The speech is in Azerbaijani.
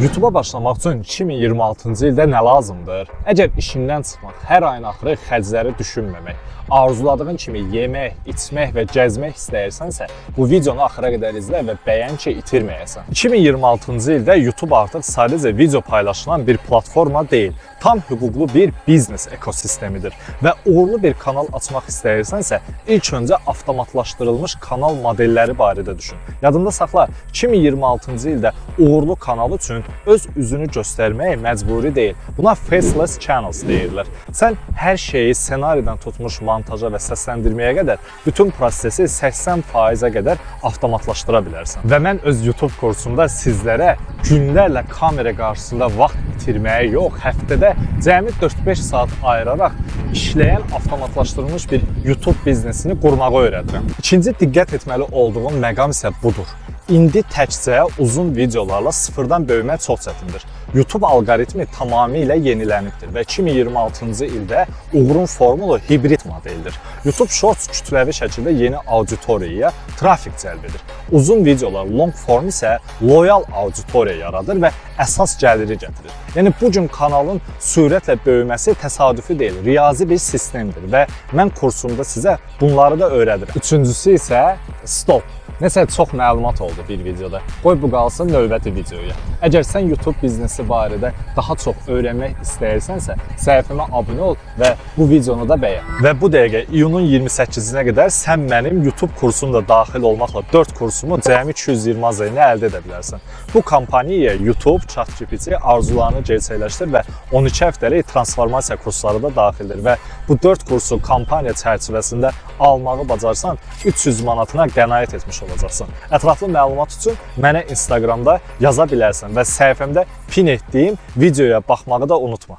YouTube'a başlamaq üçün 2026-cı ildə nə lazımdır? Əgər işindən çıxmaq, hər ayın axırı xərcləri düşünməmək, arzuladığın kimi yemək, içmək və gəzmək istəyirsənsə, bu videonu axıra qədər izlə və bəyən ki, itirməyəsən. 2026-cı ildə YouTube artıq sadəcə video paylaşılan bir platforma deyil, tam hüquqlu bir biznes ekosistemidir və uğurlu bir kanal açmaq istəyirsənsə, ilk öncə avtomatlaşdırılmış kanal modelləri barədə düşün. Yadında saxla, 2026-cı ildə uğurlu kanal üçün öz üzünü göstərməyə məcburi deyil. Buna faceless channels deyirlər. Sən hər şeyi ssenaridən tutmuş montaja və səsləndirməyə qədər bütün prosesi 80%-ə qədər avtomatlaşdıra bilərsən. Və mən öz YouTube kursumda sizlərə günlərlə kamera qarşısında vaxt itirməyə yox, həftədə cəmi 4-5 saat ayıraraq işləyən avtomatlaşdırılmış bir YouTube biznesini qurmağı öyrədirəm. İkinci diqqət etməli olduğum məqam isə budur. İndi təkcə uzun videolarla sıfırdan böyümək çox çətindir. YouTube alqoritmi tamamilə yenilənibdir və 2026-cı ildə uğurun formulu hibrid modeldir. YouTube Shorts kütləvi şəkildə yeni auditoriyaya trafik cəlb edir. Uzun videolar, long form isə loyal auditoriya yaradır və əsas gəliri gətirir. Yəni bu gün kanalın sürətlə böyüməsi təsadüfi deyil, riyazi bir sistemdir və mən kursumda sizə bunları da öyrədirəm. Üçüncüsü isə stop. Nəsə çox məlumat oldu bir videoda. Qoy bu qalsın növbəti videoya. Əgər sən YouTube biznesi barədə daha çox öyrənmək istəyirsənsə, səhifəmə abunə ol və bu videonu da bəyən. Və bu dəqiqə iyunun 28-nə qədər sən mənim YouTube kursumda daxil olmaqla 4 kursumu cəmi 220 azayını əldə edə bilərsən. Bu kampaniyaya YouTube, ChatGPT arzularını gerçəkləşdir və 12 həftəlik transformasiya kursları da daxildir və bu 4 kursu kampaniya çərçivəsində almağı bacarsan 300 manatına qənaət etmiş olacaqsan. Ətraflı məlumat üçün mənə Instagramda yaza bilərsən və səhifəmdə pin etdiyim videoya baxmağı da unutma.